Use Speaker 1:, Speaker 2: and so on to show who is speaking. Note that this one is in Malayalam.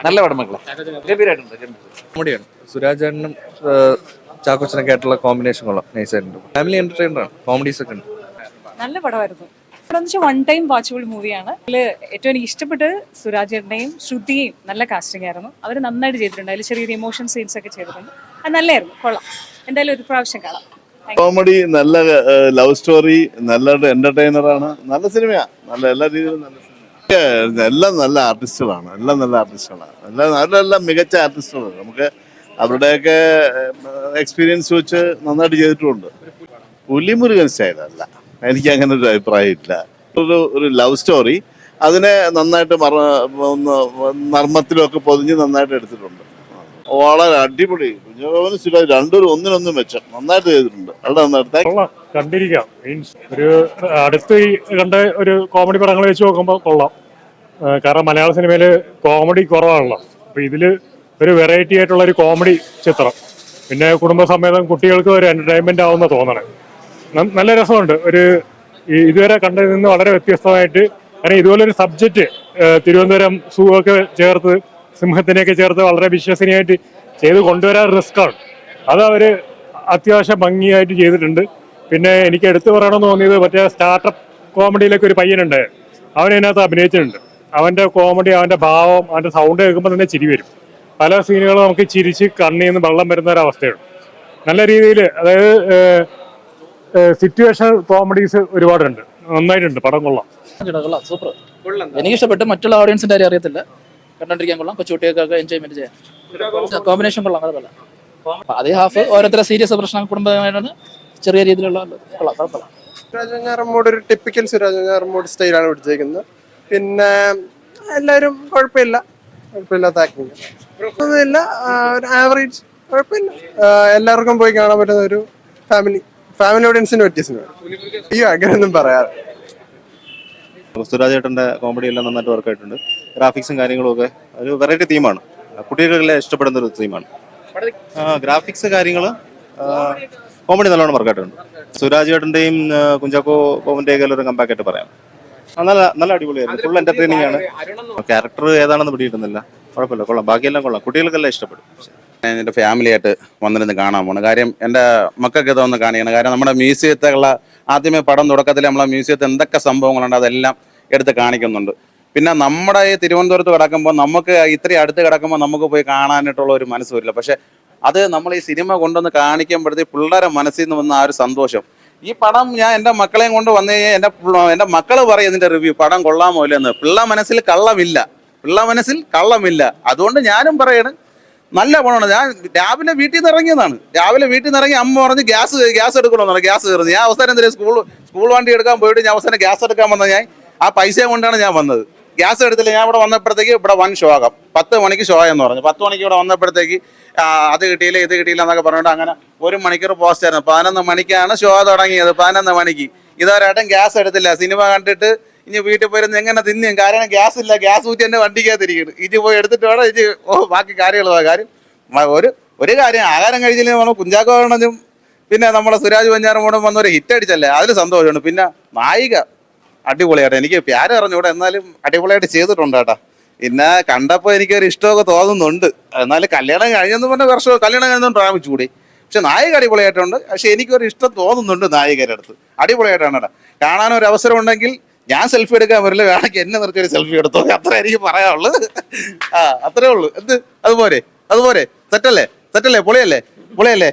Speaker 1: നല്ല പടം മക്കളെ, ഗംഭീരമായിട്ടുണ്ട്.
Speaker 2: കോമഡിയാണ്. സുരാജേട്ടനും ചാക്കോച്ചനൊക്കെ ആയിട്ടുള്ള കോമ്പിനേഷൻ കൊള്ളാം, നൈസായിട്ടുണ്ട്. ഫാമിലി എന്റർടൈനർ ആണ്, കോമഡീസ് ഒക്കെ ഉണ്ട്.
Speaker 3: നല്ല പടമായിരുന്നു. വൺ ടൈം വാച്ചബിൾ മൂവിയാണ്. അതിൽ ഏറ്റവും എനിക്ക് ഇഷ്ടപ്പെട്ടത് സുരാജേട്ടനെയും ശ്രുതിയെയും നല്ല കാസ്റ്റിംഗ് ആയിരുന്നു. അവർ നന്നായിട്ട് ചെയ്തിട്ടുണ്ട്. അതിൽ ചെറിയൊരു ഇമോഷൻ സീൻസ് ഒക്കെ ചെയ്തിട്ടുണ്ട്. അത് നല്ലായിരുന്നു, കൊള്ളാം. എന്തായാലും ഒരു പ്രാവശ്യം കാണാം.
Speaker 4: കോമഡി, നല്ല ലവ് സ്റ്റോറി, നല്ല എന്റർടൈനർ ആണ്. നല്ല സിനിമയാ, നല്ല എല്ലാ രീതിയിലും നല്ല സിനിമ. എല്ലാം നല്ല ആർട്ടിസ്റ്റുകളാണ്, എല്ലാം മികച്ച ആർട്ടിസ്റ്റുകളാണ്. നമുക്ക് അവരുടെയൊക്കെ എക്സ്പീരിയൻസ് വെച്ച് നന്നായിട്ട് ചെയ്തിട്ടുമുണ്ട്. പുലിമുരുകൻ സ്റ്റൈലല്ല, എനിക്ക് അങ്ങനെ ഒരു അഭിപ്രായം ഇല്ല. ഒരു ലവ് സ്റ്റോറി, അതിനെ നന്നായിട്ട് നർമ്മത്തിലൊക്കെ പൊതിഞ്ഞ് നന്നായിട്ട് എടുത്തിട്ടുണ്ട്. വളരെ അടിപൊളി. കുഞ്ഞാക്കോവനും സുരാജ് രണ്ടുപേരും ഒന്നിനൊന്നും മെച്ചം, നന്നായിട്ട് ചെയ്തിട്ടുണ്ട്. വളരെ നന്നായിട്ട്
Speaker 5: കണ്ടിരിക്കാം. മീൻസ് ഒരു അടുത്ത് കണ്ട ഒരു കോമഡി പടങ്ങൾ വെച്ച് നോക്കുമ്പോൾ കൊള്ളാം. കാരണം മലയാള സിനിമയിൽ കോമഡി കുറവാണല്ലോ. അപ്പോൾ ഇതിൽ ഒരു വെറൈറ്റി ആയിട്ടുള്ള ഒരു കോമഡി ചിത്രം, പിന്നെ കുടുംബസമേതം കുട്ടികൾക്ക് ഒരു എന്റർടൈൻമെന്റ് ആവുന്ന തോന്നണേ. നല്ല രസമുണ്ട്. ഒരു ഇതുവരെ കണ്ടതിൽ നിന്ന് വളരെ വ്യത്യസ്തമായിട്ട്. കാരണം ഇതുപോലൊരു സബ്ജക്റ്റ് തിരുവനന്തപുരം സൂ ഒക്കെ ചേർത്ത്, സിംഹത്തിനെയൊക്കെ ചേർത്ത് വളരെ വിശ്വസനീയമായിട്ട് ചെയ്ത് കൊണ്ടുവരാൻ റിസ്ക്കാണ്. അത് അവർ അത്യാവശ്യം ഭംഗിയായിട്ട് ചെയ്തിട്ടുണ്ട്. പിന്നെ എനിക്ക് എടുത്തു പറയണമെന്ന് തോന്നിയത് മറ്റേ സ്റ്റാർട്ടപ്പ് കോമഡിയിലൊക്കെ ഒരു പയ്യനുണ്ട്, അവനതിനകത്ത് അഭിനയിച്ചിട്ടുണ്ട്. അവൻ്റെ കോമഡി, അവൻ്റെ ഭാവം, അവൻ്റെ സൗണ്ട് കേൾക്കുമ്പോൾ തന്നെ ചിരി വരും. പല സീനുകളും നമുക്ക് ചിരിച്ച് കണ്ണിൽ നിന്ന് വെള്ളം വരുന്ന ഒരവസ്ഥയുണ്ട്. നല്ല രീതിയിൽ, അതായത് സിറ്റുവേഷൻ കോമഡീസ് ഒരുപാടുണ്ട്. നന്നായിട്ടുണ്ട്, പടം കൊള്ളാം.
Speaker 6: സൂപ്പർ, എനിക്ക് ഇഷ്ടപ്പെട്ടു. മറ്റുള്ള ഓഡിയൻസിന്റെ കാര്യം അറിയത്തില്ല, കണ്ടോണ്ടിരിക്കാൻ കൊള്ളാം. കൊച്ചുകുട്ടികൾക്കൊക്കെ എൻജോയ്മെന്റ് ചെയ്യാം. കോമ്പിനേഷൻ കൊള്ളാം, കുഴപ്പമില്ല. അതേ ഹാഫ് ഓരോരുത്തരെ സീരിയസ് പ്രശ്നം കുടുംബമായിട്ടാണ്, ചെറിയ രീതിയിലുള്ള കൊള്ളാം, കുഴപ്പമില്ല.
Speaker 7: സുരാജ് വെഞ്ഞാറമ്മൂട് ഒരു ടിപ്പിക്കൽ സുരാജ് വെഞ്ഞാറമ്മൂട് സ്റ്റൈലാണ് പിടിച്ചേക്കുന്നത്. പിന്നെ എല്ലാവരും കുഴപ്പമില്ലാത്ത ആക്ടിങ് ഒന്നുമില്ല, ഒരു ആവറേജ്, കുഴപ്പമില്ല. എല്ലാവർക്കും പോയി കാണാൻ പറ്റുന്ന ഒരു ഫാമിലി ഓഡിയൻസിന് പറ്റിയ സിനിമ. അയ്യോ, അങ്ങനെയൊന്നും പറയാറ്.
Speaker 8: സുരാജ് ചേട്ടൻ്റെ കോമഡി എല്ലാം നന്നായിട്ട് വർക്കായിട്ടുണ്ട്. ഗ്രാഫിക്സും കാര്യങ്ങളും ഒക്കെ ഒരു വെറൈറ്റി തീമാണ്, കുട്ടികളെല്ലാം ഇഷ്ടപ്പെടുന്ന ഒരു തീമാണ്. ഗ്രാഫിക്സ് കാര്യങ്ങൾ, കോമഡി നല്ലോണം വർക്കായിട്ടുണ്ട്. സുരാജ് ചേട്ടൻ്റെയും കുഞ്ചാക്കോ ബോബൻ്റെയൊക്കെ ഒരു കമ്പാക്ക് ആയിട്ട് പറയാം. നല്ല അടിപൊളിയായിരുന്നു, ഫുൾ എന്റർടൈനിങ് ആണ്. ക്യാരക്ടർ ഏതാണെന്ന് പിടിയിട്ടുന്നില്ല, കുഴപ്പമില്ല, കൊള്ളാം. ബാക്കിയെല്ലാം കൊള്ളാം, കുട്ടികൾക്കെല്ലാം ഇഷ്ടപ്പെടും.
Speaker 9: ഞാൻ എൻ്റെ ഫാമിലിയായിട്ട് വന്നിരുന്ന് കാണാൻ പോകണം. കാര്യം എൻ്റെ മക്കൾക്ക് ഇതൊന്ന് കാണിക്കണം. കാരണം നമ്മുടെ മ്യൂസിയത്തിലുള്ള ആദ്യമേ പടം തുടക്കത്തിൽ നമ്മളെ മ്യൂസിയത്തിൽ എന്തൊക്കെ സംഭവങ്ങളുണ്ട് അതെല്ലാം എടുത്ത് കാണിക്കുന്നുണ്ട്. പിന്നെ നമ്മുടെ ഈ തിരുവനന്തപുരത്ത് കിടക്കുമ്പോൾ നമുക്ക് ഇത്രയും അടുത്ത് കിടക്കുമ്പോൾ നമുക്ക് പോയി കാണാനായിട്ടുള്ള ഒരു മനസ്സ് വരില്ല. പക്ഷെ അത് നമ്മൾ ഈ സിനിമ കൊണ്ടുവന്ന് കാണിക്കുമ്പോഴത്തേക്ക് പിള്ളേരെ മനസ്സിൽ നിന്ന് വന്ന ആ ഒരു സന്തോഷം. ഈ പടം ഞാൻ എൻ്റെ മക്കളെയും കൊണ്ട് വന്നു കഴിഞ്ഞാൽ എൻ്റെ മക്കൾ പറയും ഇതിൻ്റെ റിവ്യൂ, പടം കൊള്ളാമോ ഇല്ലെന്ന്. പിള്ളേർ മനസ്സിൽ കള്ളമില്ല. അതുകൊണ്ട് ഞാനും പറയണം, നല്ല പടമാണ്. ഞാൻ രാവിലെ വീട്ടിൽ നിന്ന് ഇറങ്ങി അമ്മ പറഞ്ഞ് ഗ്യാസ് എടുക്കണമെന്നാണ്. ഗ്യാസ് കയറുന്നത് ഞാൻ അവസാനം എന്തെങ്കിലും സ്കൂൾ വണ്ടി എടുക്കാൻ പോയിട്ട് ഞാൻ അവസാനം ഗ്യാസ് എടുക്കാൻ വന്നത്. ഞാൻ ആ പൈസ കൊണ്ടാണ് ഞാൻ വന്നത്. ഗ്യാസ് എടുത്തില്ല. ഞാൻ ഇവിടെ വന്നപ്പോഴത്തേക്ക് ഇവിടെ വൻ ശോകം. 10 മണിക്ക് ഷോ എന്ന് പറഞ്ഞു. 10 മണിക്ക് ഇവിടെ വന്നപ്പോഴത്തേക്ക് അത് കിട്ടിയില്ല ഇത് കിട്ടിയില്ല എന്നൊക്കെ പറഞ്ഞിട്ട് അങ്ങനെ 1 മണിക്കൂർ പോസ്റ്റ് ആയിരുന്നു. 11 മണിക്കാണ് ഷോ തുടങ്ങിയത്. 11 മണിക്ക് ഇതുവരെയായിട്ടും ഗ്യാസ് എടുത്തില്ല. സിനിമ കണ്ടിട്ട് ഇനി വീട്ടിൽ പോയിരുന്ന് എങ്ങനെ തിന്നും, കാരണം ഗ്യാസ് ഇല്ല. ഗ്യാസ് ഊറ്റി എൻ്റെ വണ്ടിക്കകത്തിരിക്കുന്നു. ഇനി പോയി എടുത്തിട്ട് വേണം ഇനി ബാക്കി കാര്യങ്ങൾ. കാര്യം ഒരു കാര്യം, ആഹാരം കഴിച്ചില്ലെങ്കിൽ നമ്മൾ കുഞ്ചാക്കോ ആണെന്നും പിന്നെ നമ്മളെ സുരാജ് വെഞ്ഞാറമ്മൂടും വന്നൊരു ഹിറ്റ് അടിച്ചല്ലേ, അതിൽ സന്തോഷമുണ്ട്. പിന്നെ നായിക അടിപൊളിയായിട്ട്, എനിക്ക് പ്യാര് അറിഞ്ഞൂടെ, എന്നാലും അടിപൊളിയായിട്ട് ചെയ്തിട്ടുണ്ട് കേട്ടോ. പിന്നെ കണ്ടപ്പോൾ എനിക്കൊരു ഇഷ്ടമൊക്കെ തോന്നുന്നുണ്ട്. എന്നാലും കല്യാണം കഴിഞ്ഞെന്ന് പറഞ്ഞ വർഷം കല്യാണം കഴിഞ്ഞൊന്നും പ്രാപിച്ചുകൂടി. പക്ഷെ നായിക അടിപൊളിയായിട്ടുണ്ട്. പക്ഷെ എനിക്കൊരു ഇഷ്ടം തോന്നുന്നുണ്ട് നായികരുടെ അടുത്ത്. അടിപൊളിയായിട്ടാണ് കേട്ടോ. കാണാനൊരു അവസരം ഉണ്ടെങ്കിൽ ഞാൻ സെൽഫി എടുക്കാൻ വരില്ല, വേണമെങ്കിൽ എന്നെ നിർത്തിയൊരു സെൽഫി എടുത്തോ, അത്ര എനിക്ക് പറയാനുള്ളത്. അത്രേ ഉള്ളൂ. അതുപോലെ സെറ്റല്ലേ, പൊളിയല്ലേ.